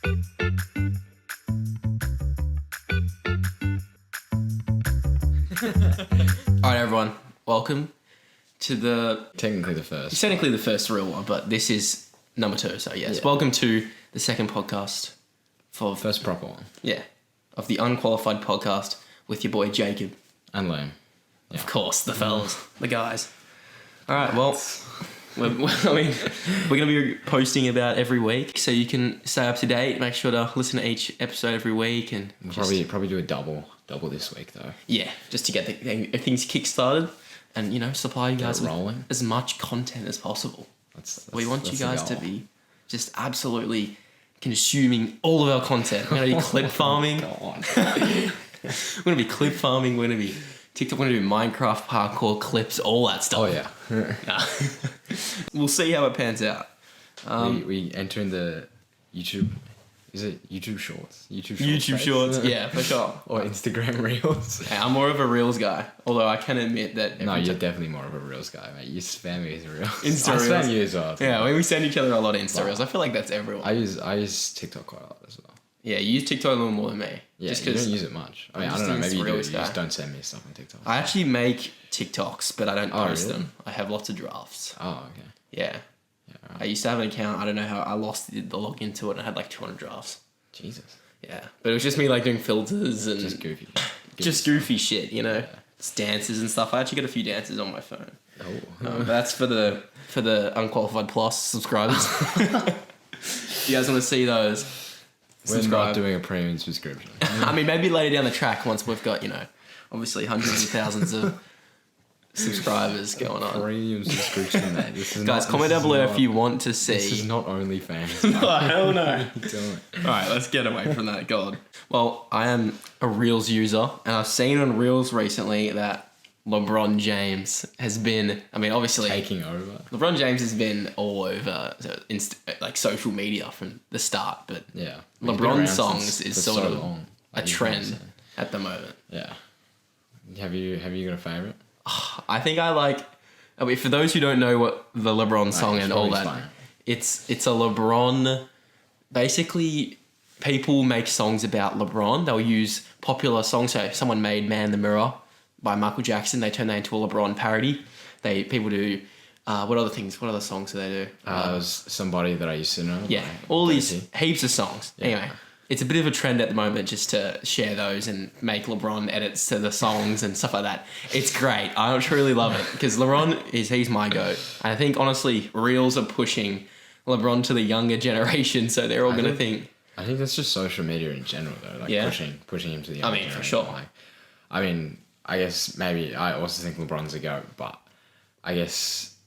Alright everyone, welcome to the... Technically the first. It's technically the first real one, but this is number 2, so yes. Yeah. Welcome to the second podcast for... First proper one. Yeah, of the Unqualified podcast with your boy Jacob. And Liam. Yeah. Of course, the fellas, the guys. Alright, well... we're going to be posting about every week, so you can stay up to date. Make sure to listen to each episode every week, and we'll probably do a double this week though. Yeah, just to get things kick-started, and supply you guys with as much content as possible. We want you guys to be just absolutely consuming all of our content. We're going to be clip farming. We're going to be clip farming. We're going to be TikTok. We're going to do Minecraft parkour clips, all that stuff. Oh yeah. We'll see how it pans out. We enter in the YouTube. Is it YouTube Shorts? YouTube Shorts, yeah, for sure. Or Instagram Reels. Hey, I'm more of a Reels guy, although I can admit that... No, you're definitely more of a Reels guy, mate. You spam me with Reels. Insta Reels. I spam you as well. Yeah, we send each other a lot of Insta Reels. I feel like that's everyone. I use TikTok quite a lot as well. Yeah, you use TikTok a little more than me. Yeah, you don't use it much. I mean, I don't know, maybe you do. You just don't send me stuff on TikTok. I actually make TikToks, but I don't post them. I have lots of drafts. Oh, okay. Yeah. Right. I used to have an account. I don't know how I lost the login to it, and I had like 200 drafts. Jesus. Yeah, but it was just me like doing filters and just goofy goofy shit, Yeah. It's dances and stuff. I actually got a few dances on my phone. Oh. That's for the Unqualified Plus subscribers. If you guys want to see those, we're not doing a premium subscription. I mean, maybe later down the track once we've got obviously hundreds of thousands of subscribers going on. Premium subscription, mate. Guys, comment down below if you want to see. This is not OnlyFans. No, hell no. Alright, let's get away from that, God. Well, I am a Reels user, and I've seen on Reels recently that LeBron James has been, obviously... taking over. LeBron James has been all over social media from the start, but yeah, LeBron songs is sort of a trend at the moment. Yeah. Have you got a favourite? I think I like... for those who don't know what the LeBron song and all that... Fine. It's a LeBron... Basically, people make songs about LeBron. They'll use popular songs. So if someone made Man in the Mirror by Michael Jackson, they turn that into a LeBron parody. People do... what other songs do they do? It was Somebody That I Used to Know. Yeah, all these heaps of songs. Yeah. Anyway... It's a bit of a trend at the moment just to share those and make LeBron edits to the songs and stuff like that. It's great. I truly love it because LeBron he's my goat. And I think, honestly, Reels are pushing LeBron to the younger generation, so they're all going to think... I think that's just social media in general, though. Pushing him to the younger generation. For sure. I guess maybe I also think LeBron's a goat, but I guess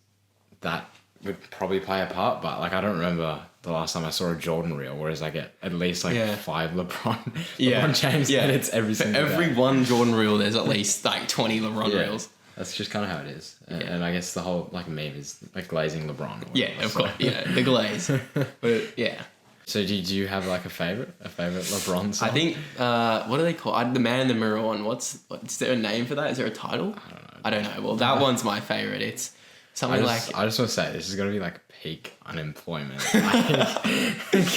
that would probably play a part, but I don't remember the last time I saw a Jordan reel, whereas I get at least 5 LeBron James edits every single day. Every one Jordan reel, there's at least 20 LeBron reels. That's just kind of how it is. And I guess the whole meme is glazing LeBron. Yeah, of course. Yeah, the glaze. But yeah. So do you have a favorite LeBron song? I think what do they call the Man in the Mirror one? Is there a name for that? Is there a title? I don't know. Well, that one's my favorite. It's something I just want to say this is gonna be peak unemployment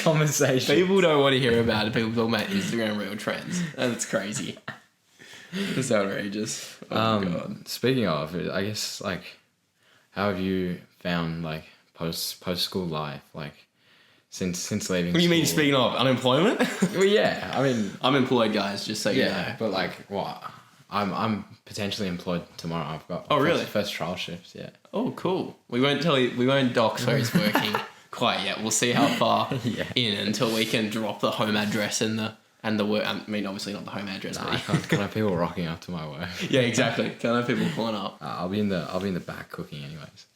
conversation. People don't want to hear about it. People talking about Instagram reel trends. That's crazy. It's outrageous. Oh my God. Speaking of, I guess how have you found post school life since leaving? What do you mean? Speaking of unemployment? Well, yeah. I'm employed, guys. Just so you know. But what? I'm potentially employed tomorrow. I've got first trial shifts. Yeah. Oh, cool. We won't dox where he's working quite yet. We'll see how far in until we can drop the home address and the work. Obviously not the home address. Nah, I can't have people rocking up to my work. Yeah, exactly. Can't have people pulling up. I'll be in the back cooking anyways.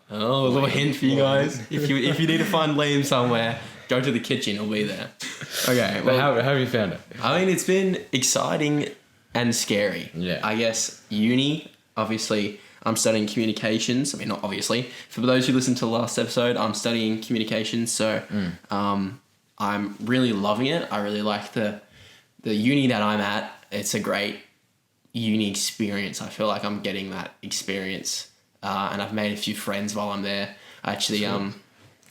A little hint for you guys. If you need to find Liam somewhere, go to the kitchen. He'll be there. Okay. But how have you found it? It's been exciting and scary. Yeah. I guess uni, obviously, I'm studying communications. Not obviously. For those who listened to the last episode, I'm studying communications. So I'm really loving it. I really like the uni that I'm at. It's a great uni experience. I feel like I'm getting that experience. And I've made a few friends while I'm there. Actually,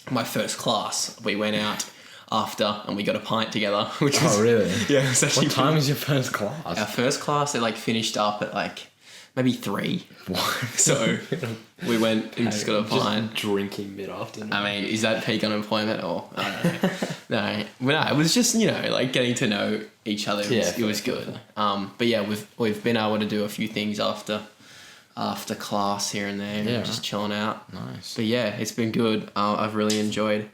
my first class, we went out after, and we got a pint together, which was... Oh, really? Yeah, it's actually... What time was your first class? Our first class, it like finished up at like maybe 3. What? So we went and just got a pint. Drinking mid-afternoon. I mean, is that peak unemployment or... I don't know. No, but no, it was just, like getting to know each other. It was good. But yeah, we've been able to do a few things after class here and there, Yeah, just chilling out. Nice. But yeah, it's been good. I've really enjoyed,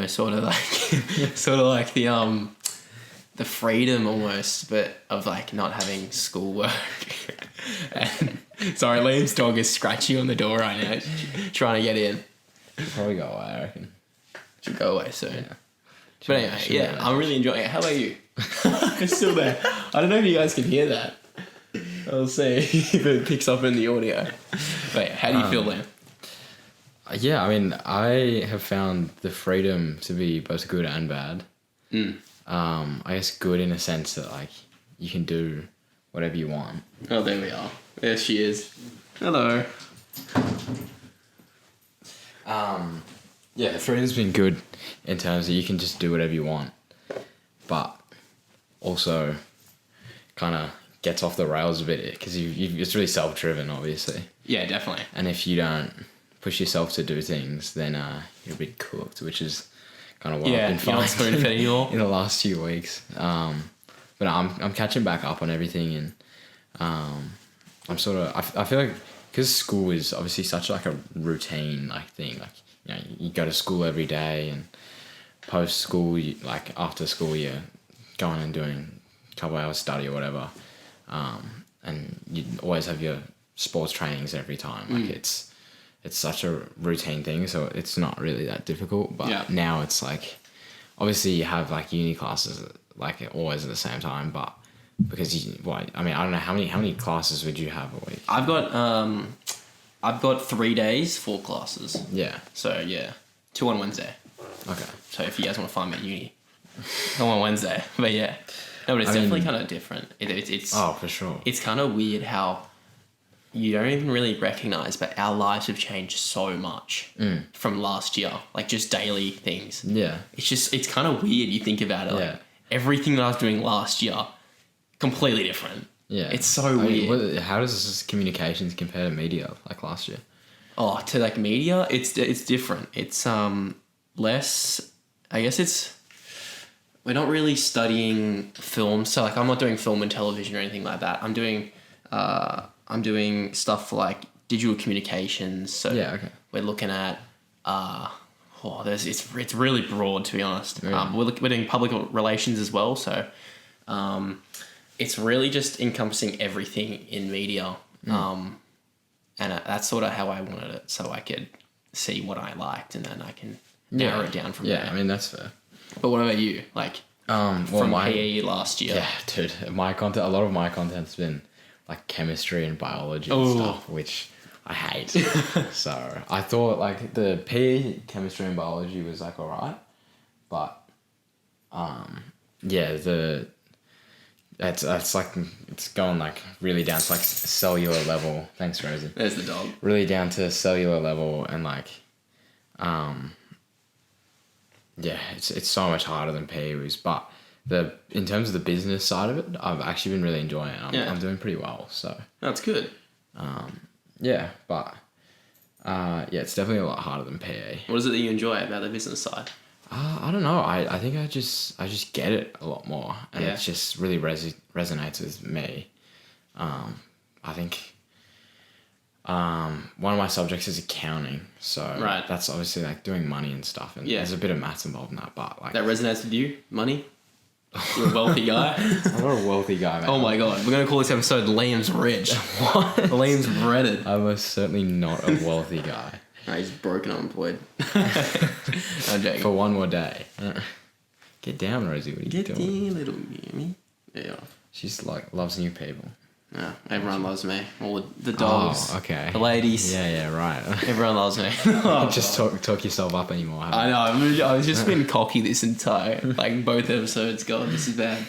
sort of like the freedom almost, but of like not having schoolwork. And sorry, Liam's dog is scratching on the door right now, trying to get in. Should probably go away, I reckon. Should go away soon. Yeah. But anyway, yeah, I'm really enjoying it. How about you? It's still there. I don't know if you guys can hear that. I'll see if it picks up in the audio. But how do you feel, Liam? Yeah, I mean, I have found the freedom to be both good and bad. I guess good in a sense that like you can do whatever you want. Oh, there we are. There she is. Hello. Yeah, freedom's been good in terms of you can just do whatever you want, but also kind of gets off the rails a bit because it's really self-driven, obviously. Yeah, definitely. And if you don't push yourself to do things, then you're a bit cooked, which is kind of what I've been finding spoon-fed anymore. in the last few weeks. But I'm catching back up on everything, and I'm sort of I feel like because school is obviously such like a routine like thing, like you go to school every day, and post school like after school you're going and doing a couple hours study or whatever, and you always have your sports trainings every time. Like it's such a routine thing, so it's not really that difficult. But now it's like obviously you have like uni classes like always at the same time, but because I don't know how many classes would you have a week? I've got 3 days, 4 classes. Yeah. So yeah, 2 on Wednesday. Okay. So if you guys want to find me at uni, come on Wednesday. But yeah, no, but it's definitely kind of different. It's for sure. It's kind of weird how you don't even really recognize, but our lives have changed so much from last year. Like just daily things. Yeah. It's kind of weird. You think about it. Yeah. Like everything that I was doing last year, completely different. Yeah. It's so weird. How does this communications compare to media like last year? Oh, to like media, it's different. It's less. I guess we're not really studying film. So like I'm not doing film and television or anything like that. I'm doing stuff for like digital communications. So yeah, okay. We're looking at it's really broad, to be honest. Yeah. We're doing public relations as well. So it's really just encompassing everything in media. And that's sort of how I wanted it, so I could see what I liked, and then I can narrow it down from there. Yeah, I mean, that's fair. But what about you? Like, from PE last year? Yeah, dude. A lot of my content's been like chemistry and biology and stuff, which I hate. So I thought like the PE chemistry and biology was like alright, but that's like it's going like really down to like cellular level. Thanks, Rosie. There's the dog. Really down to cellular level, and like it's so much harder than PE was, but in terms of the business side of it, I've actually been really enjoying it. I'm doing pretty well, so that's good. It's definitely a lot harder than PE. What is it that you enjoy about the business side? I don't know. I think I just get it a lot more, and it just really resonates with me. I think one of my subjects is accounting, so that's obviously like doing money and stuff, and there's a bit of maths involved in that, but like that resonates with you, money. You're a wealthy guy. I'm not a wealthy guy, man. Oh my god, we're gonna call this episode "Liam's Rich." What? Liam's breaded. I'm most certainly not a wealthy guy. No, he's broken unemployed. I'm joking. For one more day. Get down, Rosie. What are you doing? Get down, little Mimi. Yeah. She's like loves new people. Yeah, everyone loves me. All the dogs. Oh, okay. The ladies. Yeah, right. Everyone loves me. Just talk yourself up anymore. I know. I've just been cocky this entire, like both episodes. God, this is bad.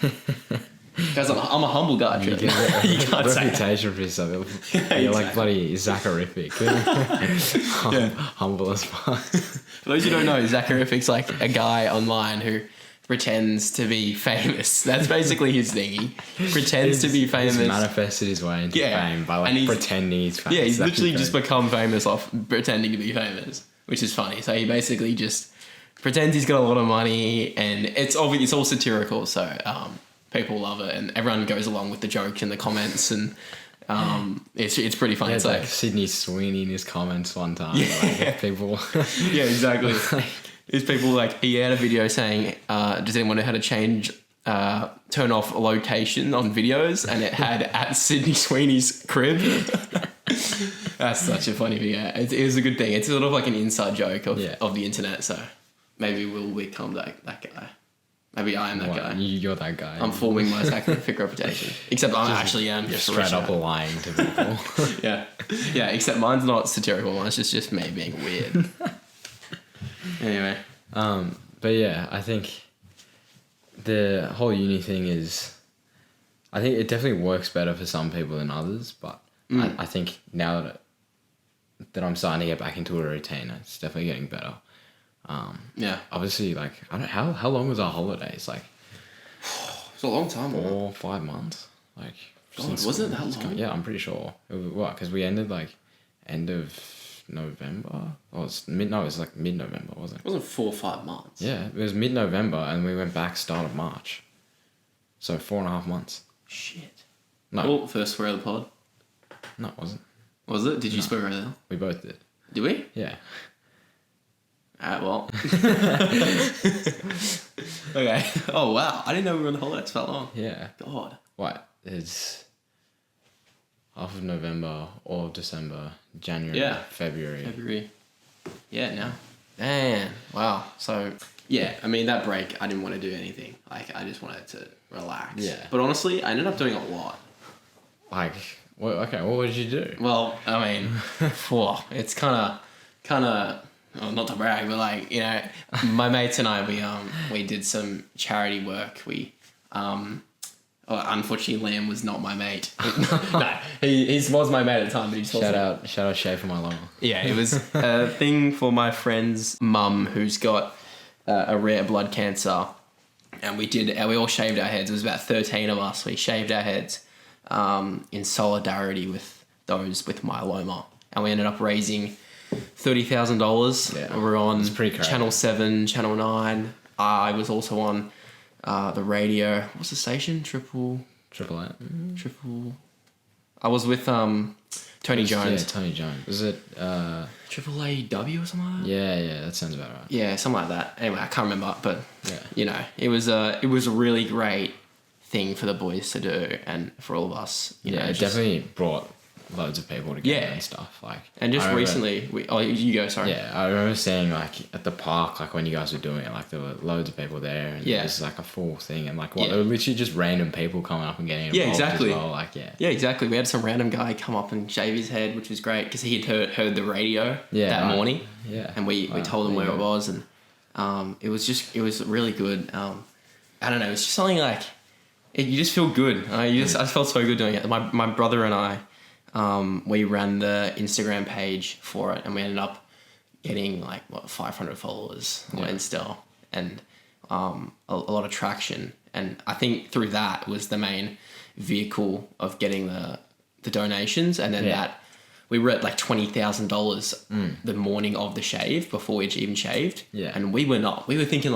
Because I'm a humble guy. You You get a can't say that. reputation for yourself. You're exactly. like bloody Zacharific. Humble as fuck. For those who don't know, Zacharific's like a guy online who pretends to be famous. That's basically his thing. He pretends to be famous. He's manifested his way into fame by like pretending he's famous. Yeah, he's literally just become famous off pretending to be famous, which is funny. So he basically just pretends he's got a lot of money, and it's obvious, it's all satirical. So people love it, and everyone goes along with the joke in the comments, and it's pretty funny. Yeah, It's like Sydney Sweeney in his comments one time. Yeah. Like, people. yeah, exactly. There's people like, he had a video saying, does anyone know how to change, turn off location on videos? And it had at Sydney Sweeney's crib. That's such a funny video. It was a good thing. It's sort of like an inside joke of the internet. So maybe we'll become that guy. Maybe I am that guy. You're that guy. I'm forming my Zacharific reputation. Except I actually am just straight up lying to people. yeah, except mine's not satirical. Mine's just me being weird. Anyway. But yeah, I think the whole uni thing is, I think it definitely works better for some people than others, but I think now that I'm starting to get back into a routine, it's definitely getting better. Obviously, like, I don't know, how long was our holidays? Like, it's a long time. 4 or 5 months. Like, God, was it that long? Yeah, I'm pretty sure. Because we ended like end of November. Oh, it's like mid-November, wasn't it? It wasn't 4 or 5 months. Yeah, it was mid-November, and we went back start of March. So 4.5 months. Shit. No. Oh, first swear of the pod. No, it wasn't. Was it? Did you swear right there? We both did. Did we? Yeah. Alright, well. Okay. Oh, wow. I didn't know we were on the holidays for that long. Yeah. God. What? It's half of November, all of December, January, February. Yeah, now. Damn. Wow. So, yeah, I mean, that break, I didn't want to do anything. Like, I just wanted to relax. Yeah. But honestly, I ended up doing a lot. Like, what did you do? Well, I mean, it's kind of, well, not to brag, but like, you know, my mates and I, we did some charity work. Unfortunately, Liam was not my mate. No, he was my mate at the time, but he's also... Shout out Shay for my lover. Yeah, it was a thing for my friend's mum who's got a rare blood cancer, and we all shaved our heads. It was about 13 of us. We shaved our heads in solidarity with those with myeloma, and we ended up raising $30,000. Yeah, we were on pretty crazy. Channel 7, Channel 9. I was also on the radio. What's the station? Triple. I was with Tony Jones. Yeah, Tony Jones. Was it Triple AW or something like that? Yeah, that sounds about right. Yeah, something like that. Anyway, I can't remember, but Yeah. you know, it was a really great thing for the boys to do, and for all of us. You know, it just, definitely brought loads of people together Yeah. and stuff. Like, And just I remember- recently, you go. Sorry. Yeah, I remember seeing like at the park, like when you guys were doing it, like there were loads of people there, and Yeah. it was like a full thing, and like Yeah. there were literally just random people coming up and getting involved. Yeah, exactly. As well. Like, yeah. Yeah, exactly. We had some random guy come up and shave his head, which was great because he had heard the radio that morning. Yeah. And we told him where it was, and it was really good. I don't know, it's just something like you just feel good. I just felt so good doing it. My brother and I, we ran the Instagram page for it, and we ended up getting 500 followers on Insta, and a lot of traction. And I think through that was the main vehicle of getting the donations, and then that we were at like $20,000 the morning of the shave before we even shaved. Yeah. And we were thinking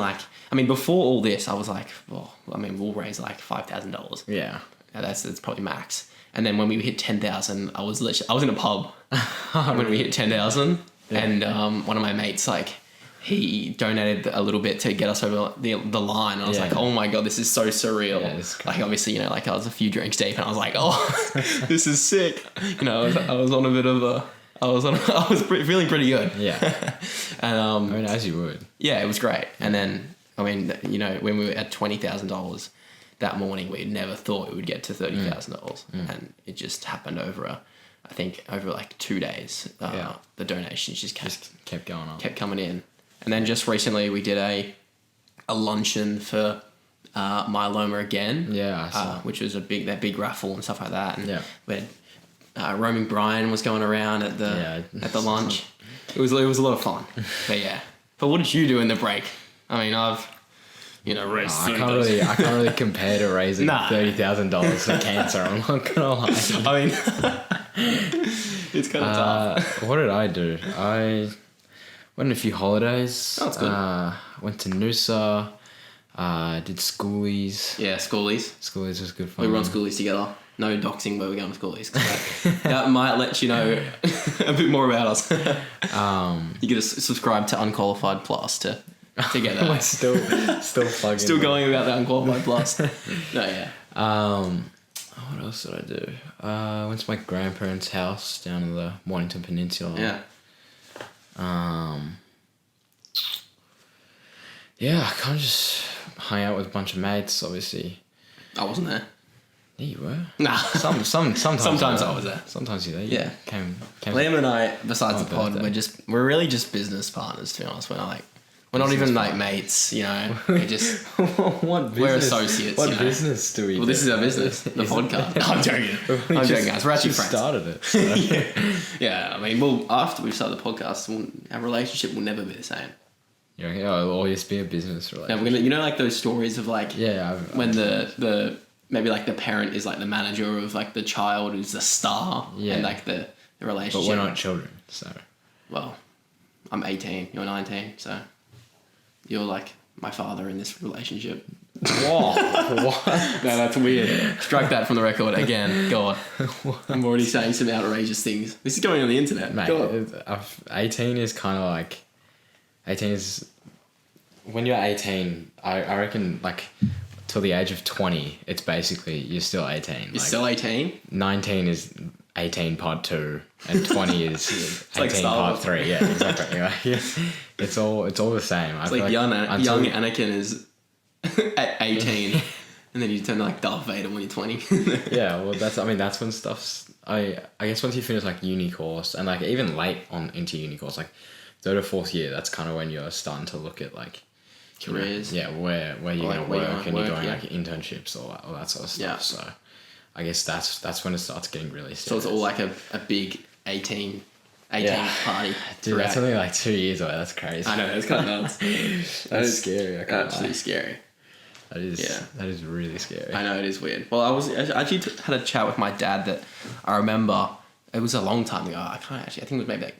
before all this, I was like, we'll raise like $5,000. Yeah. That's probably max. And then when we hit 10,000, I was in a pub when we hit 10,000, and one of my mates, he donated a little bit to get us over the line. And I was like, oh my God, this is so surreal. Yeah, obviously, I was a few drinks deep, and I was like, oh, this is sick. I was on a bit of I was feeling pretty good. Yeah. And as you would. yeah, it was great. And then, when we were at $20,000 that morning, we never thought it would get to $30,000. And it just happened over 2 days. The donations just kept going on. Kept coming in. And then just recently we did a luncheon for myeloma again. Yeah, I saw. Which was that big raffle and stuff like that. And Yeah. we had, roaming Brian was going around at the lunch. It was a lot of fun. But yeah. But what did you do in the break? I mean, I've raised. I can't really compare to raising $30,000 for cancer. I'm not gonna lie. I mean, it's kind of tough. What did I do? I went on a few holidays. Oh, that's good. Went to Noosa. Did schoolies. Yeah, schoolies. Schoolies was good fun. We were on schoolies together. No doxing, but we're going to schoolies. That might let you know a bit more about us. You get to subscribe to Unqualified Plus to get that. We're still plugging. Still going about the Unqualified Plus. No, yeah. What else did I do? I went to my grandparents' house down in the Mornington Peninsula. Yeah. Yeah, I kind of just hung out with a bunch of mates, obviously. I wasn't there. Yeah, you were. Nah. Sometimes I was there. Sometimes you were there. Yeah. Came Liam and I, besides the pod, birthday. we're really just business partners, to be honest. We're not even like mates, We're just we're associates. What business do we? Well, this is our business, the podcast. I'm joking. I'm joking, guys. We're actually friends. Started it. So. Yeah, I mean, after we start the podcast, our relationship will never be the same. Yeah, it'll always be a business relationship. Yeah, we're gonna, like those stories of like, when the maybe like the parent is like the manager of like the child who's the star, and like the relationship. But we're not children, so. Well, I'm 18. You're 19, so you're like my father in this relationship. Whoa! What? No, that's weird. Strike that from the record again. God, I'm already saying some outrageous things. This is going on the internet, mate. 18 is kind of like. 18 is when you're 18. I reckon like till the age of 20, it's basically you're still 18. You're still 18. 19 is 18 part 2, and 20 is 18 like part 3. Yeah, exactly. It's all the same. It's like young Anakin is at 18, and then you turn to like Darth Vader when you're 20. Yeah, well, that's when stuff's. I guess once you finish like uni course and like even late on into uni course, like 3rd or 4th year, that's kind of when you're starting to look at like careers. Where you're going to work and you're doing like internships or all that sort of stuff. Yeah. So I guess that's when it starts getting really serious. So it's all like a big 18 party. Dude, that's only like 2 years away. That's crazy. I know, it's kind of nuts. That is scary. I can't absolutely lie. scary. That is really scary. I know, it is weird. Well, I actually had a chat with my dad that I remember. It was a long time ago. I think it was maybe like,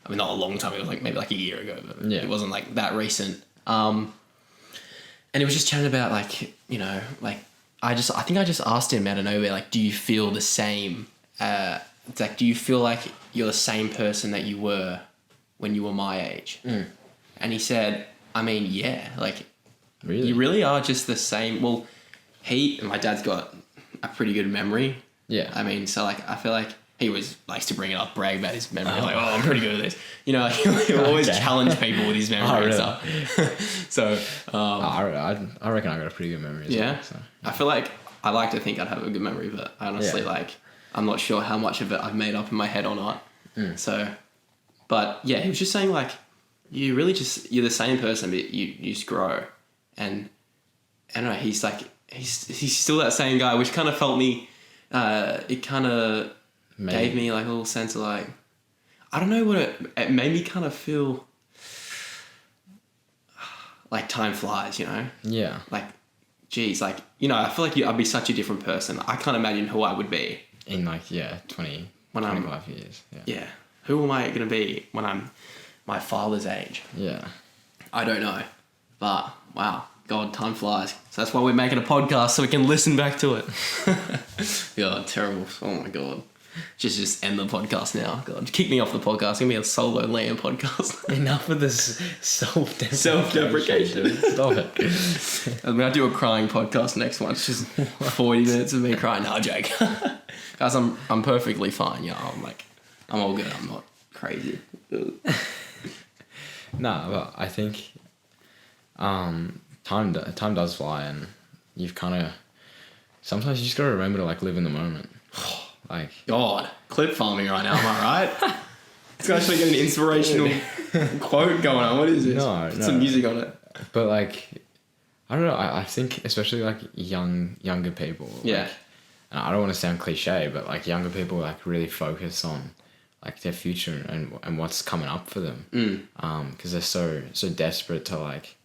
I mean, not a long time. It was like maybe like a year ago, but it wasn't like that recent. And it was just chatting about like, like I think I just asked him out of nowhere, like, do you feel the same? Like, do you feel like you're the same person that you were when you were my age? Mm. And he said, I mean, yeah, like, really? You really are just the same. Well, my dad's got a pretty good memory. Yeah. I mean, so like, I feel like he always likes to bring it up, brag about his memory. Like, I'm pretty good at this. He'll always challenge people with his memory and stuff. So, I reckon I got a pretty good memory as well. So. I feel like I like to think I'd have a good memory, but I honestly I'm not sure how much of it I've made up in my head or not. Mm. So, but yeah, he was just saying like, you're the same person, but you just grow. And I don't know, he's still that same guy, which kind of felt me, it kind of gave me like a little sense of like, I don't know what it made me kind of feel like time flies, Yeah. Like, geez, like, I feel like I'd be such a different person. I can't imagine who I would be. In like, 25 years. Yeah. Who am I going to be when I'm my father's age? Yeah. I don't know. But, wow. God, time flies. So that's why we're making a podcast, so we can listen back to it. God, terrible. Oh my God. Just end the podcast now. God, kick me off the podcast. It's going to be a solo Liam podcast. Enough of this self-deprecation. Self-deprecation. Stop it. I mean, I'll do a crying podcast next one. It's just 40 minutes of me crying. No, joke. Guys, I'm perfectly fine. I'm all good. I'm not crazy. But I think time does fly, and you've kind of sometimes you just gotta remember to like live in the moment. Like, God, clip farming right now. Am I right? It's actually got an inspirational quote going on. What is this? No. Put some music on it. But like, I don't know. I think especially like younger people. Yeah. Like, and I don't want to sound cliche, but like younger people like really focus on like their future and what's coming up for them. Because they're so desperate to like,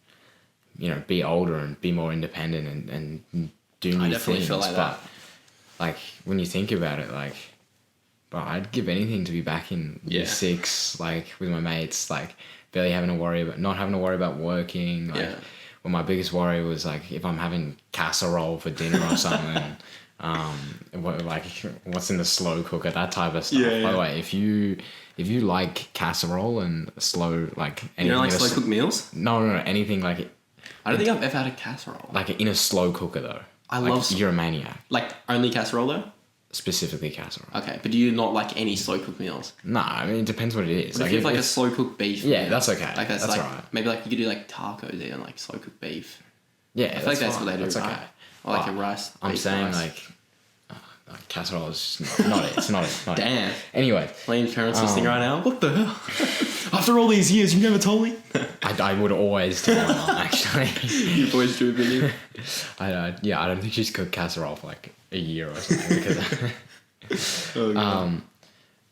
you know, be older and be more independent and do new I definitely things. feel like that. Like when you think about it, like, bro, I'd give anything to be back in year 6, like with my mates, like barely having to worry about not having to worry about working. Like, well, my biggest worry was like if I'm having casserole for dinner or something. What's in the slow cooker, that type of stuff. By the way, if you like casserole and slow, like anything, You don't like slow cooked meals? No, anything like. I don't think I've ever had a casserole. Like in a slow cooker though. I like, love. You're a maniac. Like only casserole though. Specifically casserole. Okay, but do you not like any slow cooked meals? Nah, I mean it depends what it is. What if you have like a slow cooked beef? Yeah, that's okay. Like that's like, right. Maybe like you could do like tacos even, like slow cooked beef. Yeah, I feel like that's what they do. That's right? okay. Or like a rice. I'm saying rice. like casserole is just not it. It's not it. Not Damn. It. Anyway. Lean's parents listening right now. What the hell? After all these years, you never told me? I would always tell my mom, actually. You boys do, didn't you? I don't think she's cooked casserole for like a year or something. Because,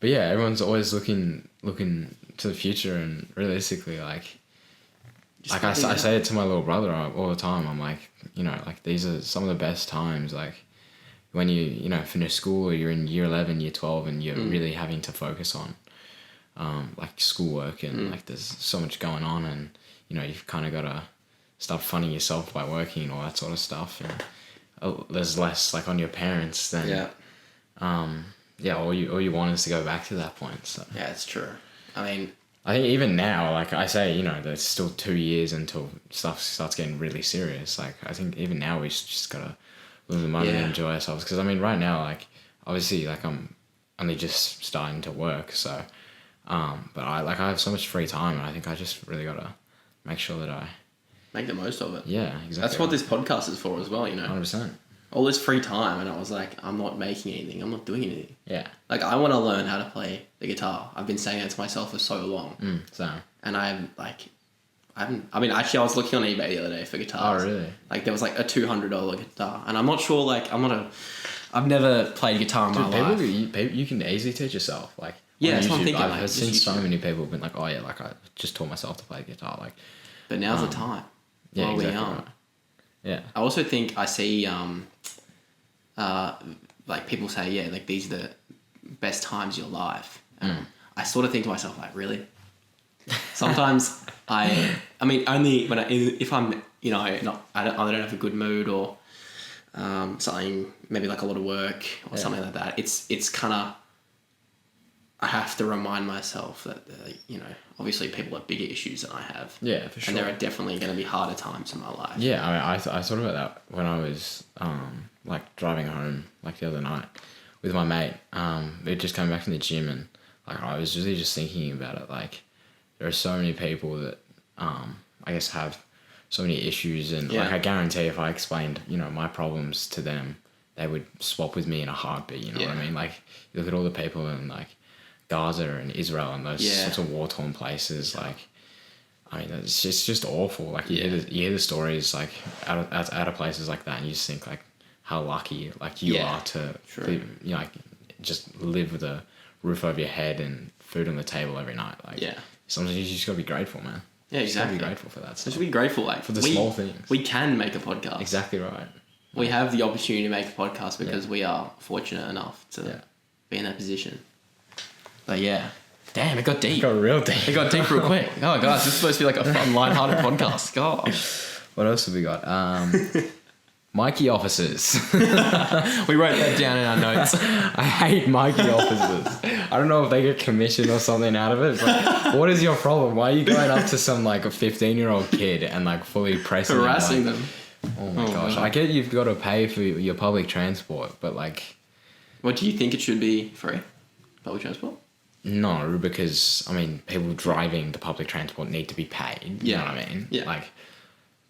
but yeah, everyone's always looking to the future, and realistically, like I say it to my little brother all the time. I'm like, you know, like these are some of the best times, like when you know, finish school or you're in year 11, year 12, and you're really having to focus on like schoolwork and like there's so much going on, and you know, you've kind of got to stop funding yourself by working and all that sort of stuff, and there's less like on your parents than all you want is to go back to that point. So yeah, it's true. I mean, I think even now, like I say, you know, there's still 2 years until stuff starts getting really serious. Like I think even now we just gotta live the moment and enjoy ourselves. Because I mean, right now, like obviously, like I'm only just starting to work, so but I have so much free time, and I think I just really gotta make sure that I make the most of it. Yeah, exactly. That's what this podcast is for as well, you know. 100%. All this free time, and I was like, I'm not making anything. I'm not doing anything. Yeah. Like I want to learn how to play the guitar. I've been saying it to myself for so long. So. And I was looking on eBay the other day for guitars. Oh, really? Like there was like a $200 guitar, and I'm not sure. Like I've never played guitar in my life. You can easily teach yourself. Like that's what I'm thinking. I've seen so many people have been like, oh yeah, like I just taught myself to play guitar. Like, but now's the time. Yeah, while exactly. we're young. Right. Yeah. I also think I see like people say, like these are the best times of your life. I sort of think to myself, like, really? Sometimes I mean, only when if I'm, you know, I don't have a good mood or something, maybe like a lot of work or something like that. It's kind of, I have to remind myself that, you know, obviously people have bigger issues than I have. Yeah, for sure. And there are definitely going to be harder times in my life. Yeah, I mean, I thought about that when I was like driving home like the other night with my mate. It just came back from the gym, and like I was really just thinking about it. Like there are so many people that I guess have so many issues, and like I guarantee if I explained, you know, my problems to them, they would swap with me in a heartbeat. You know what I mean? Like you look at all the people in like Gaza and Israel and those sorts of war-torn places. Like, I mean, it's just awful. Like you hear the stories like out of places like that, and you just think like how lucky like you are to live, you know, like just live with a roof over your head and food on the table every night. Like sometimes you just gotta be grateful, man. Yeah, exactly. You gotta be grateful for that stuff. Just be grateful, like for the small things. We can make a podcast. Exactly right. We have the opportunity to make a podcast because we are fortunate enough to be in that position. But yeah. Damn, it got deep. It got real deep. It got deep real quick. Oh, guys, this is supposed to be like a fun, lighthearted podcast. God. What else have we got? Mikey officers. We wrote that down in our notes. I hate Mikey officers. I don't know if they get commission or something out of it, but what is your problem? Why are you going up to some like a 15-year-old kid and like fully pressing harassing them? Oh my gosh. I get you've got to pay for your public transport, but like... What do you think it should be free? Public transport? No, because, I mean, people driving the public transport need to be paid. You know what I mean? Yeah. Like...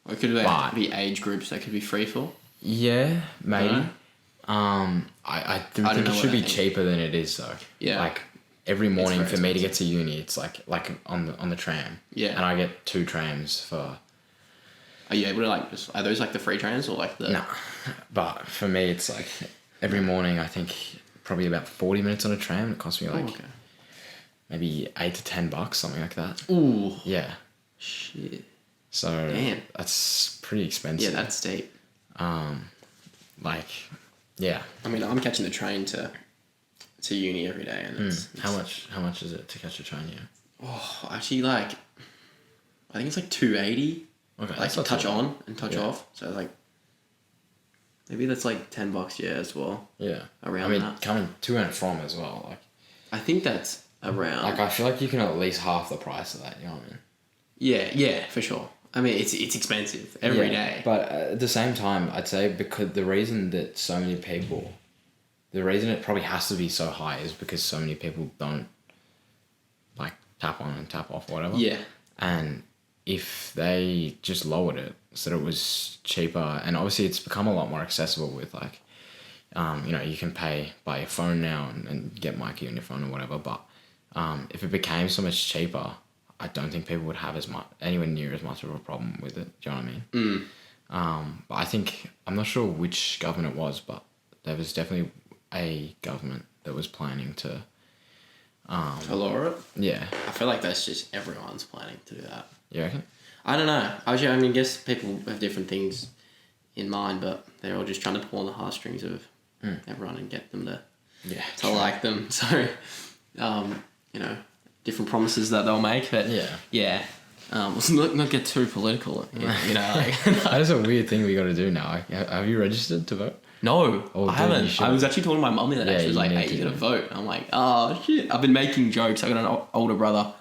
Or could there be age groups that could be free for? Yeah, maybe. I think it should be cheaper than it is though. Yeah. Like every morning for me to get to uni, it's like on the tram. Yeah. And I get 2 trams for Are you able to like are those like the free trains or like the? No, but for me, it's like every morning. I think probably about 40 minutes on a tram. It costs me like maybe $8 to $10, something like that. Ooh. Yeah. Shit. So damn, that's pretty expensive. Yeah, that's steep. Like, yeah. I mean, I'm catching the train to uni every day, and it's how much is it to catch a train here? Oh, actually, like, I think it's like 280. Okay, like touch on and touch off. So like, maybe that's like $10, yeah, as well. Yeah, around. I mean, that. coming to and from as well. Like, I think that's around. Like, I feel like you can at least half the price of that. You know what I mean? Yeah, for sure. I mean, it's expensive every day. But at the same time, I'd say because the reason that so many people, the reason it probably has to be so high is because so many people don't like tap on and tap off, whatever. Yeah. And if they just lowered it so that it was cheaper, and obviously it's become a lot more accessible with like, you know, you can pay by your phone now and get Mikey on your phone or whatever. But if it became so much cheaper, I don't think people would have anywhere near as much of a problem with it. Do you know what I mean? But I think, I'm not sure which government it was, but there was definitely a government that was planning to lower it? Yeah. I feel like that's just everyone's planning to do that. You reckon? I don't know. I mean, I guess people have different things in mind, but they're all just trying to pull on the heartstrings of everyone and get them to like them. So, you know, different promises that they'll make. But let's not get too political. You know, like, that is a weird thing we got to do now. Have you registered to vote? No, I haven't. I was actually talking to my mum the other day. She was like, "Hey, you gotta vote." I'm like, "Oh shit!" I've been making jokes. I got an older brother.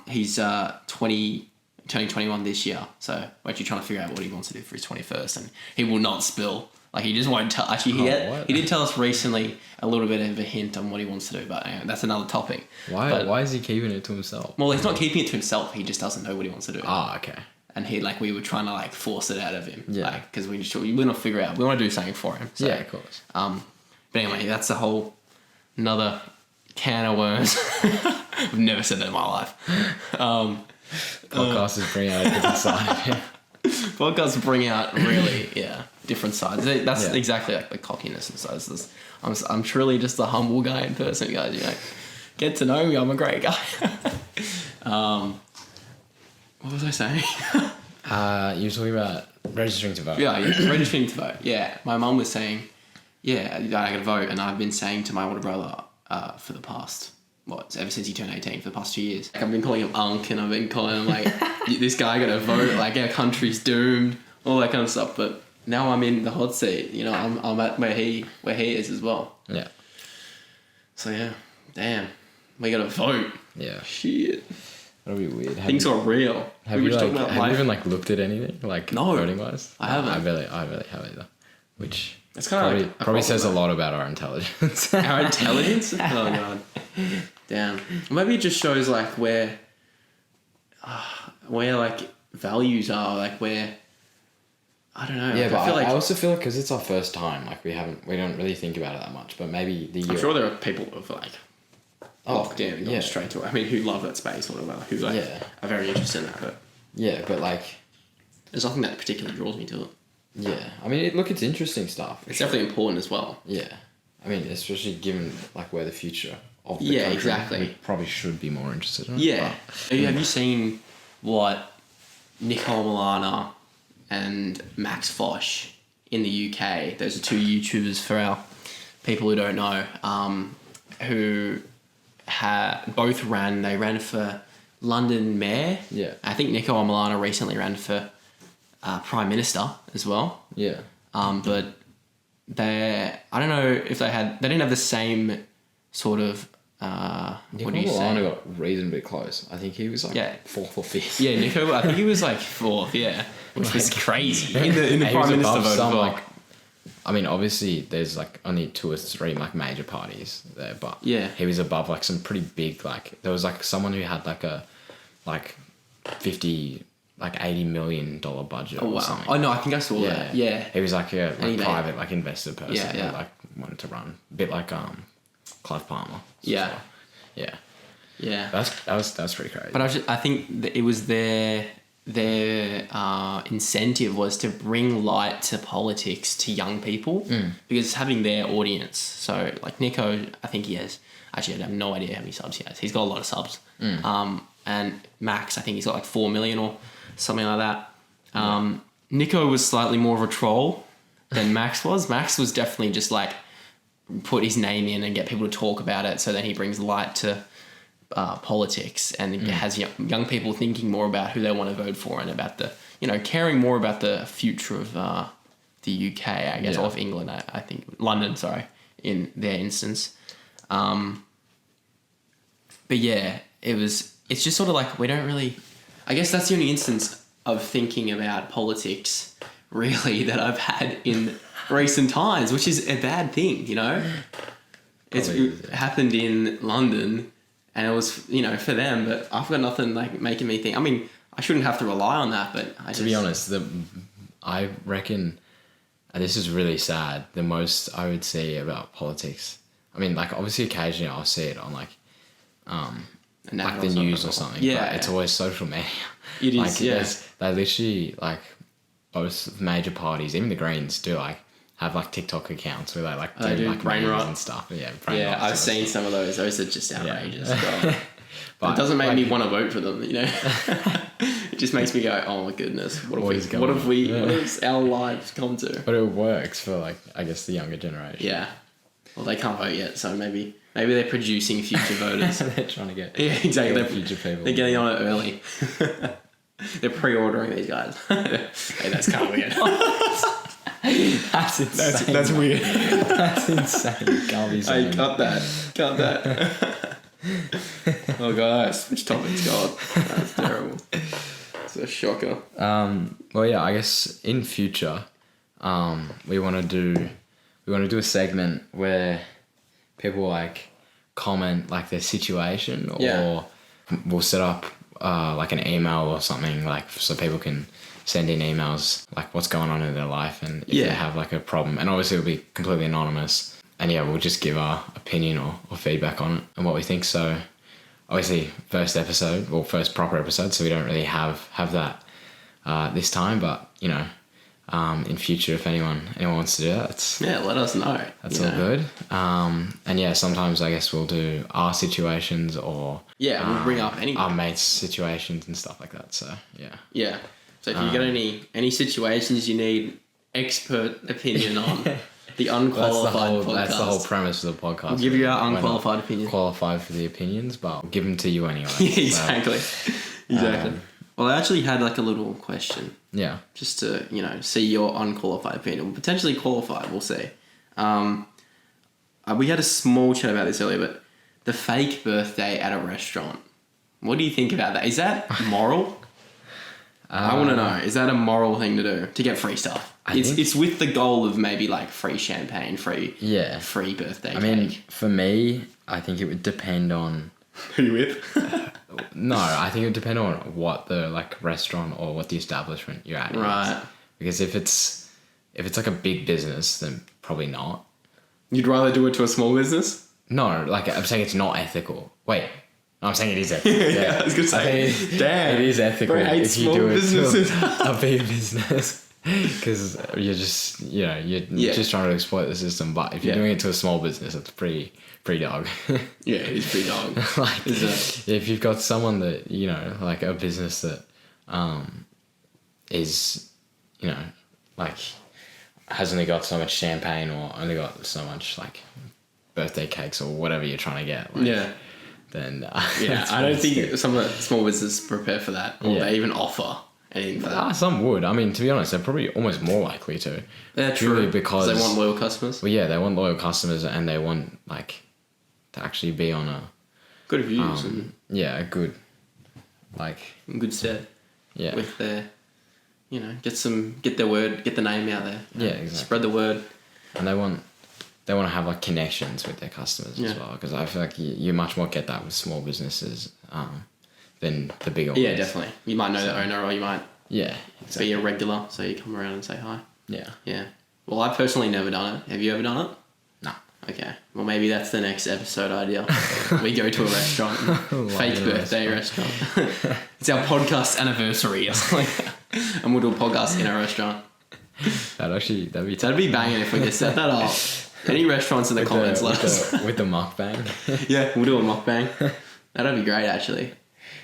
He's 20, turning 21 this year. So we're actually trying to figure out what he wants to do for his 21st, and he will not spill. Like, he just won't tell. Actually, he did tell us recently a little bit of a hint on what he wants to do, but that's another topic. Why is he keeping it to himself? Well, he's not keeping it to himself. He just doesn't know what he wants to do. Ah, okay. And we were trying to force it out of him. Yeah. Because we want to figure out, we want to do something for him. So, yeah, of course. But anyway, that's a whole another can of worms. I've never said that in my life. Podcasts bring out a different side of him. Podcasts bring out really, different sides. That's exactly like the cockiness and sides. I'm truly just a humble guy in person, guys. You know, get to know me. I'm a great guy. What was I saying? You were talking about registering to vote. Yeah, registering to vote. Yeah, my mum was saying, I got to vote, and I've been saying to my older brother for the past, ever since he turned 18, for the past 2 years. I've been calling him Unc, and I've been calling him this guy got to vote, our country's doomed, all that kind of stuff. But now I'm in the hot seat. You know, I'm at where he is as well. Yeah. So yeah, damn, we got to vote. Yeah. Shit. That'll be weird. Things are real. Have you even looked at anything no, voting wise? I haven't. I really have either. Which it's kind of probably says a lot about our intelligence. Our intelligence? Oh god. Damn. Maybe it just shows where values are, where I don't know. Yeah, but I also feel because it's our first time. We don't really think about it that much. But maybe I'm sure there are people who are locked in and going straight to it. I mean, who love that space or whatever, who are very interested in that. But there's nothing that particularly draws me to it. Yeah, I mean, it's interesting stuff. It's definitely important as well. Yeah, I mean, especially given where the future of the country, exactly. We probably should be more interested in it. Yeah. Have you seen what Nicole Milana and Max Fosh in the UK? Those are two YouTubers for our people who don't know, who both ran for London Mayor. Yeah. I think Nicole Milana recently ran for Prime Minister as well. Yeah. But I don't know if they didn't have the same sort of, what do you say? Nico got reasonably close. I think he was fourth or fifth. Yeah, Nico, I think he was fourth, which was crazy in the Prime Minister vote as well. I mean, obviously, there's only 2 or 3 major parties there, but he was above some pretty big there was someone who had a $50 $80 million budget. Oh wow! Or something. Oh no, I think I saw that. Yeah, he was a private investor person. Yeah. Who wanted to run a bit like Clive Palmer. Yeah. That was pretty crazy. But I think that it was their their incentive was to bring light to politics to young people because it's having their audience. So like Nico, I think he has, actually I have no idea how many subs he has. He's got a lot of subs. And Max, I think he's got like 4 million or something like that. Nico was slightly more of a troll than Max was. Max was definitely just like put his name in and get people to talk about it, so then he brings light to politics and has young people thinking more about who they want to vote for and about the, caring more about the future of the UK, I guess, or of England, I think. London, sorry, in their instance. But yeah, it's just sort of like we don't really... I guess that's the only instance of thinking about politics, really, that I've had in recent times, which is a bad thing, It happened in London... And it was, for them, but I've got nothing like making me think. I mean, I shouldn't have to rely on that, but to be honest, I reckon, and this is really sad, the most I would see about politics. I mean, like obviously occasionally I'll see it on like the news or something. Yeah, but it's always social media. It is, They literally like both major parties, even the Greens, do like have like TikTok accounts where they like do like brain rot and stuff. Yeah, I've seen some of those. Those are just outrageous. Yeah. But it doesn't make me want to vote for them. It just makes me go, oh my goodness, what have our lives come to? But it works for like I guess the younger generation. Yeah. Well, they can't vote yet, so maybe they're producing future voters. They're trying to get exactly. They're future people. They're getting on it early. They're pre-ordering these guys. Hey, that's kind of weird. That's insane. That's weird. That's insane. Can't be saying. Hey, cut that. Oh guys, which topic's God? That's terrible. It's a shocker. Well, yeah, I guess in future, we want to do a segment where people like comment like their situation, or we'll set up like an email or something, like so people can send in emails like what's going on in their life and if they have like a problem, and obviously it'll be completely anonymous, and we'll just give our opinion or feedback on it and what we think. So obviously first proper episode, so we don't really have that this time, but in future if anyone wants to do that, let us know. That's all good. And sometimes I guess we'll do our situations or we'll bring up our mates' situations and stuff like that. So yeah. So if you got any situations you need expert opinion on, the Unqualified podcast. That's the whole premise of the podcast. We'll give you our unqualified opinion. Qualified for the opinions, but we'll give them to you anyway. Exactly. Well, I actually had like a little question. Yeah. Just to, see your unqualified opinion. Potentially qualified, we'll see. We had a small chat about this earlier, but the fake birthday at a restaurant. What do you think about that? Is that moral? I want to know. Is that a moral thing to do? To get free stuff? It's with the goal of maybe like free champagne, free birthday cake. I mean, for me, I think it would depend on... Who you with? No, I think it would depend on what the like restaurant or what the establishment you're at is. Because if it's like a big business, then probably not. You'd rather do it to a small business? No, like I'm saying it's not ethical. Wait. No, I'm saying it is ethical. Yeah, I was going to say, damn. It is ethical if you do it to a big business. Because you're just, you're just trying to exploit the system. But if you're doing it to a small business, it's pretty dog. Yeah, it's pretty dog. Like, if you've got someone that, like a business that is, like has only got so much champagne or only got so much like birthday cakes or whatever you're trying to get. Like, then I don't think some of the small businesses prepare for that, or they even offer anything for that. Some would. I mean, to be honest, they're probably almost more likely to. Yeah, true. Because they want loyal customers. Well, they want loyal customers, and they want like to actually be on a good reviews and a good good stead. Yeah, with their, get their word, get the name out there. Yeah, exactly. Spread the word, and they want to have like connections with their customers as well, because I feel like you much more get that with small businesses than the bigger ones. Yeah, definitely. You might know the owner, or you might exactly. be a regular, so you come around and say hi. Yeah. Yeah. Well, I've personally never done it. Have you ever done it? No. Okay. Well, maybe that's the next episode idea. We go to a restaurant, fake birthday restaurant. It's our podcast anniversary or something, and we'll do a podcast in a restaurant. That'd be banging if we just set that up. Any restaurants in the comments, let us. With the mukbang. Yeah, we'll do a mukbang. That'd be great, actually.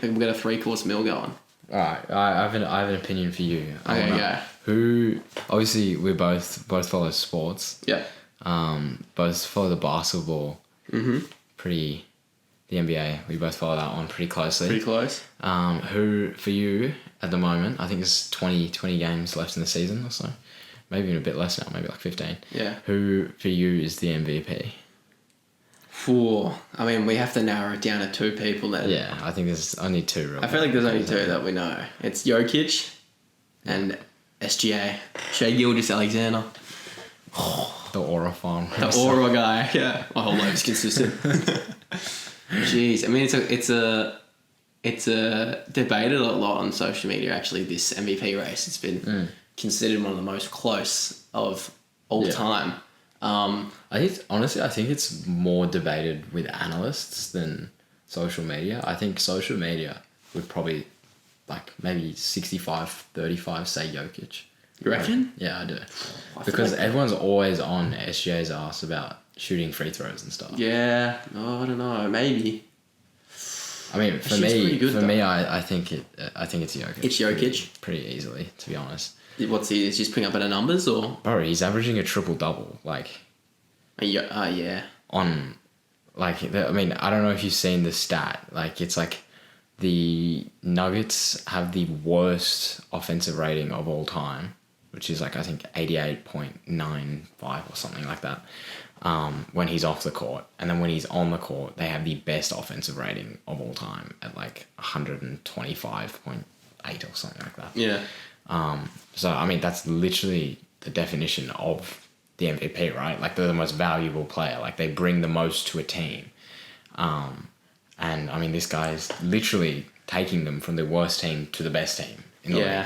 We'll get a 3-course meal going. Alright, I have an opinion for you. Okay, go. Who, obviously, we both follow sports. Yeah. Both follow the basketball. Mm-hmm. The NBA, we both follow that one pretty closely. Pretty close. Who, for you, at the moment, I think there's 20 games left in the season or so. Maybe even a bit less now, maybe like 15. Yeah. Who, for you, is the MVP? I mean, we have to narrow it down to 2 people then. Yeah, I think there's only 2 real. I feel like there's only 2 that we know. It's Jokic and SGA. Shea Gilgeous-Alexander. The aura farm. The aura guy, yeah. My whole life's consistent. Jeez, I mean, it's a debated a lot on social media, actually, this MVP race. It's been considered one of the most close of all time. I think it's more debated with analysts than social media. I think social media would probably, like, maybe 65-35 say Jokic. You reckon? Yeah, I do. Because everyone's always on SGA's ass about shooting free throws and stuff. Yeah. No, I don't know. Maybe. I mean, for me, I think it's Jokic. It's Jokic? Pretty easily, to be honest. What's he? Is he just putting up better numbers, or? Bro, he's averaging a triple-double, like... yeah. On, like, I mean, I don't know if you've seen the stat. Like, it's like the Nuggets have the worst offensive rating of all time, which is like, I think 88.95 or something like that, when he's off the court. And then when he's on the court, they have the best offensive rating of all time at like 125.8 or something like that. Yeah. So, I mean, that's literally the definition of the MVP, right? Like, they're the most valuable player. Like, they bring the most to a team. And, I mean, this guy is literally taking them from the worst team to the best team in the league.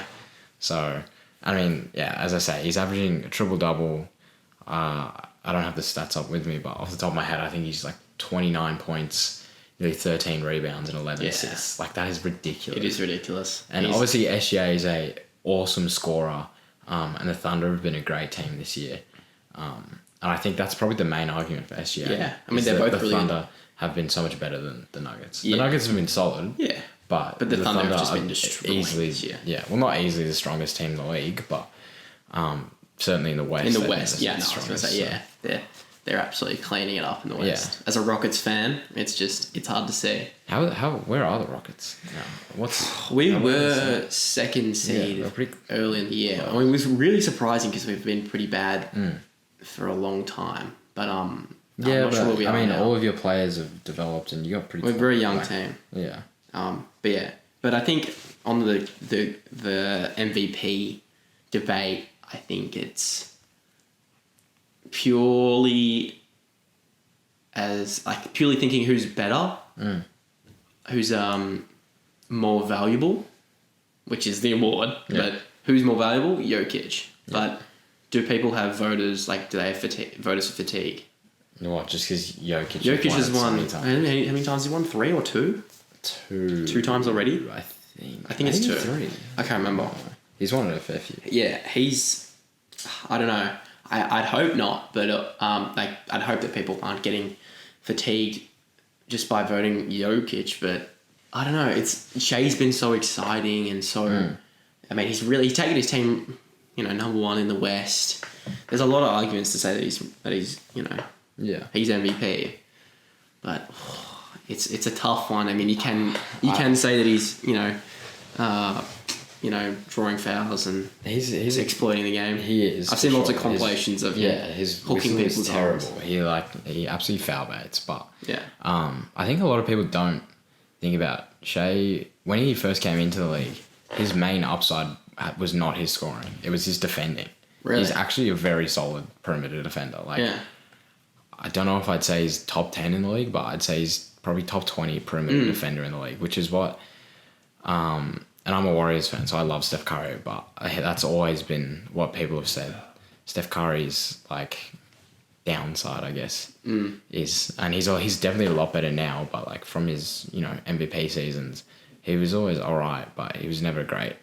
So, I mean, yeah, as I say, he's averaging a triple-double. I don't have the stats up with me, but off the top of my head, I think he's like 29 points, nearly 13 rebounds and 11 assists. Like, that is ridiculous. It is ridiculous. And obviously, SGA is a awesome scorer, and the Thunder have been a great team this year. And I think that's probably the main argument for SGA. Yeah, I mean, they're both the really Thunder have been so much better than the Nuggets. Yeah. The Nuggets have been solid. Yeah. But the Thunder have just been destroying easily, this year. Yeah, well, not easily the strongest team in the league, but certainly in the West. In the West, yeah, no, I was going to say, yeah. They're absolutely cleaning it up in the West. Yeah. As a Rockets fan, it's hard to see. Where are the Rockets now? We were second seed early in the year. I mean, it was really surprising because we've been pretty bad for a long time. But I'm not sure where we are now. All of your players have developed, and you got pretty. We're a very young team. Yeah. But I think on the MVP debate, I think it's purely thinking who's better, who's more valuable, which is the award. Yeah. But who's more valuable? Jokic. Yeah. But do people have voters? Like, do they have voters for fatigue? What? Just because Jokic has won. How many times has he won? 3 or 2? 2. 2 times already. I think it's 2. 3. I can't remember. He's won it a fair few. Yeah, he's. I don't know. I'd hope not, but I'd hope that people aren't getting fatigued just by voting Jokic. But I don't know. Shea's been so exciting and so. I mean, he's taken his team, number 1 in the West. There's a lot of arguments to say that he's he's MVP, but it's a tough one. I mean, you can say that he's drawing fouls and he's exploiting the game. He is. I've seen lots of compilations of his hooking people's terrible. arms. He absolutely foul baits, but yeah. I think a lot of people don't think about Shea when he first came into the league. His main upside was not his scoring; it was his defending. Really? He's actually a very solid perimeter defender. I don't know if I'd say he's top 10 in the league, but I'd say he's probably top 20 perimeter defender in the league, which is what. And I'm a Warriors fan, so I love Steph Curry, but that's always been what people have said. Steph Curry's downside, I guess, is, and he's definitely a lot better now, but like from his, MVP seasons, he was always all right, but he was never a great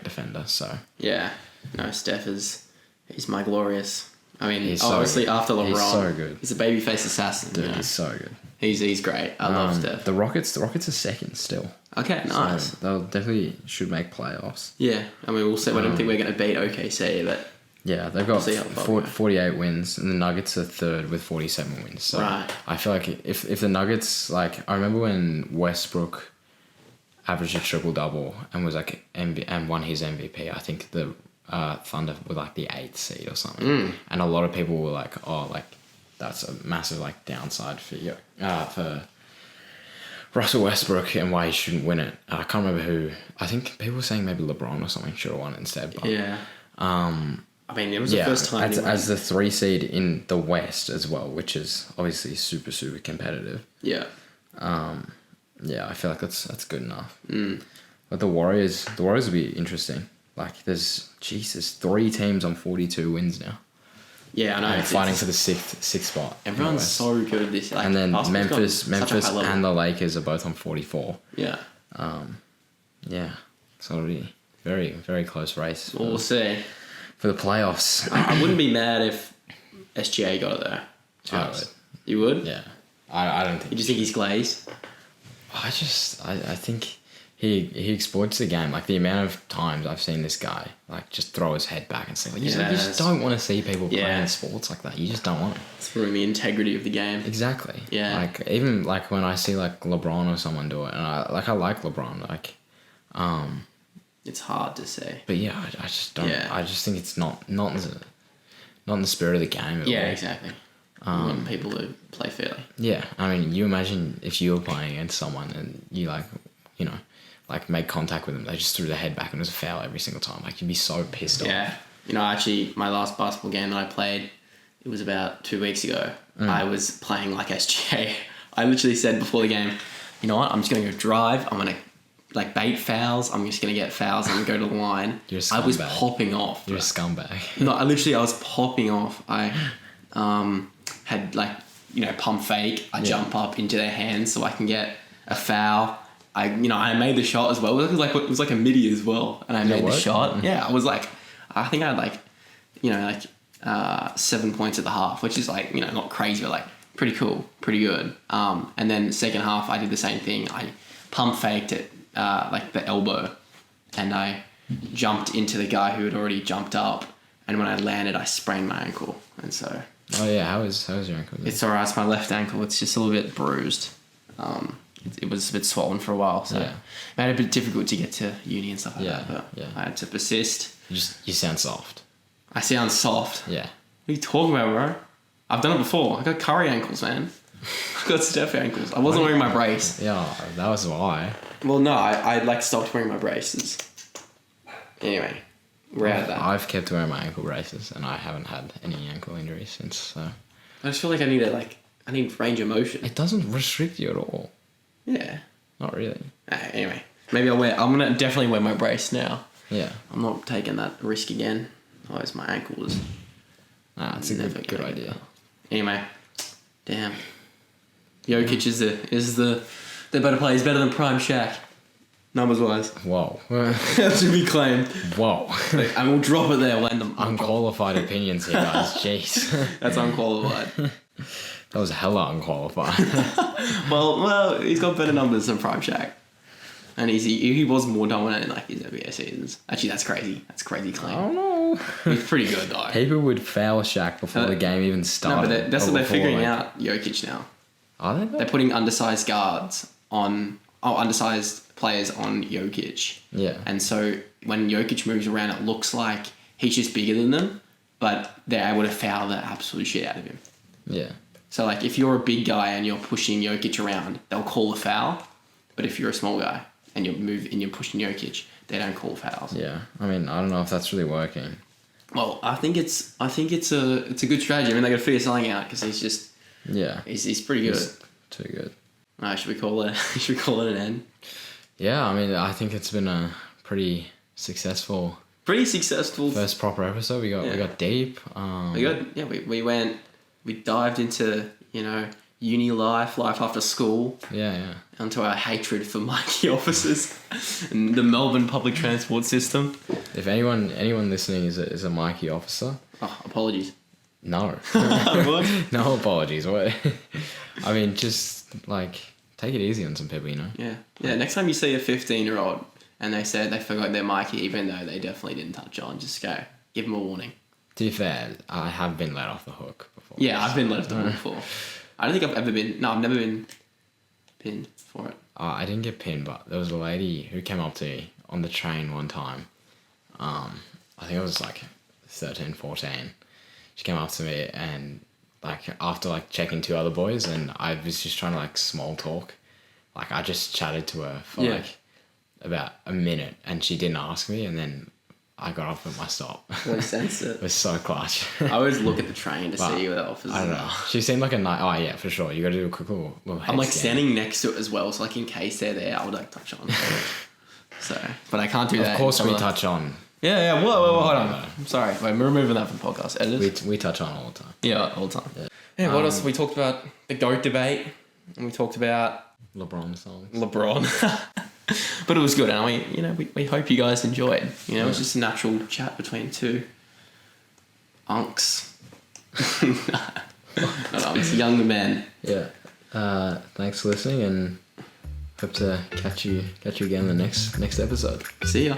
defender. So Yeah. No, Steph he's my glorious. I mean, He's obviously after LeBron, he's so good. He's a babyface assassin. Dude, he's so good. He's great. I love Steph. The Rockets are second still. Okay, nice. So they'll definitely should make playoffs. Yeah, I mean, we'll see. I don't think we're going to beat OKC, but Yeah, they've got see how far we go. 48 wins, and the Nuggets are third with 47 wins. So Right. I feel like if the Nuggets, like, I remember when Westbrook averaged a triple-double and was like and won his MVP, I think the Thunder were like the 8th seed or something. And a lot of people were like, oh, like, that's a massive like downside for Russell Westbrook and why he shouldn't win it. I can't remember who. I think people were saying maybe LeBron or something should have won it instead. But, yeah. I mean, it was the first time as the 3 seed in the West as well, which is obviously super, super competitive. Yeah. Yeah, I feel like that's good enough. But the Warriors will be interesting. Like, there's 3 teams on 42 wins now. Yeah, I know. And fighting for the sixth spot. Everyone's so good this year. Like, and then basketball's got Memphis such a high level. and the Lakers are both on 44. Yeah. Yeah, so it'll be very, very close race We'll see. for the playoffs. I wouldn't be mad if SGA got it though. I would. You would? Yeah, I don't think. You just think he's glazed? I think he exploits the game. Like, the amount of times I've seen this guy like just throw his head back and say, like, you just don't want to see people playing sports like that. You just don't want it. It's ruining the integrity of the game. Exactly. Yeah. Like, even like when I see like LeBron or someone do it, and I like LeBron, like, It's hard to say. but yeah, I just don't. Yeah. I just think it's not in the spirit of the game at all. Yeah, exactly. You want people to play fairly. Yeah, I mean, you imagine if you were playing against someone and you like make contact with them, they just threw their head back and it was a foul every single time. Like, you'd be so pissed off. Yeah. Actually, my last basketball game that I played, it was about 2 weeks ago. I was playing like SGA. I literally said before the game, you know what? I'm just going to go drive. I'm going to like bait fouls. I'm just going to get fouls and go to the line. You're a scumbag. I was popping off. You're a scumbag. No, I was popping off. I had like, pump fake. I jump up into their hands so I can get a foul. I made the shot as well. It was like a midi as well, and I made the shot. Yeah, I was like, I think I had 7 points at the half, which is like, not crazy, but like pretty cool, pretty good. And then second half, I did the same thing. I pump faked it, like the elbow, and I jumped into the guy who had already jumped up. And when I landed, I sprained my ankle, and so. Oh yeah, how was your ankle? It's alright. It's my left ankle. It's just a little bit bruised. It was a bit swollen for a while, so it made it a bit difficult to get to uni and stuff like that. But I had to persist. You sound soft. I sound soft. Yeah. What are you talking about, bro? I've done it before. I got Curry ankles, man. I got Steph ankles. I wasn't wearing my brace. Yeah, that was why. Well, no, I like stopped wearing my braces. Anyway, we're out of that. I've kept wearing my ankle braces, and I haven't had any ankle injuries since. So I just feel like I need range of motion. it doesn't restrict you at all. Yeah. Not really. Anyway, maybe I'm gonna definitely wear my brace now. Yeah. I'm not taking that risk again. Otherwise, my ankle is. Nah, it's a good idea. Anyway, damn. Jokic is the better player. He's better than Prime Shaq. Numbers wise. Whoa. That should be claimed. Whoa. And we'll drop it there. We'll end them. Unqualified opinions here, guys. Jeez. That's unqualified. That was hella unqualified. well, he's got better numbers than Prime Shaq. And he was more dominant in like his NBA seasons. Actually, that's crazy. That's a crazy claim. I don't know. He's pretty good though. People would foul Shaq before the game even started. No, but that's what they're figuring out. Jokic now. Are they? They're putting undersized undersized players on Jokic. Yeah. And so when Jokic moves around, it looks like he's just bigger than them, but they're able to foul the absolute shit out of him. Yeah. So like if you're a big guy and you're pushing Jokic around, they'll call a foul. But if you're a small guy and you're pushing Jokic, they don't call fouls. Yeah. I mean, I don't know if that's really working. Well, I think it's a good strategy. I mean, they got to figure something out because he's just he's pretty good. He's too good. Should we call it an end? Yeah, I mean, I think it's been a pretty successful first proper episode. We got deep. We went we dived into, uni life after school, Yeah. onto our hatred for Mikey officers and the Melbourne public transport system. If anyone listening is a Mikey officer, Oh, apologies. no. What? No apologies. What? I mean, just like take it easy on some people, Yeah. Next time you see a 15-year-old and they said they forgot their Mikey, even though they definitely didn't touch on, just go give them a warning. To be fair, I have been let off the hook before. Yeah, I've been let off the hook before. I don't think I've ever been. No, I've never been pinned for it. I didn't get pinned, but there was a lady who came up to me on the train one time. I think I was like 13, 14. She came up to me and like after like checking two other boys, and I was just trying to like small talk. Like I just chatted to her for like about a minute, and she didn't ask me, and then I got off at my stop. Really sensed it. It was so clutch. I always look at the train to But see where the officers I don't know. are. She seemed like a nice. Oh yeah, for sure. You got to do a quick little I'm like head scan. standing next to it as well, so like in case they're there, I would like touch on. So, but I can't do that. Of course, we Like- touch on. Yeah. Whoa, hold on. I'm sorry. Wait, we're removing that from the podcast. Editors. We touch on all the time. Yeah, all the time. Yeah. What else? We talked about the GOAT debate, and we talked about LeBron songs. LeBron. But it was good, and we hope you guys enjoyed. It was just a natural chat between two unks. Not unks, younger men. Yeah. Thanks for listening, and hope to catch you again in the next episode. See ya.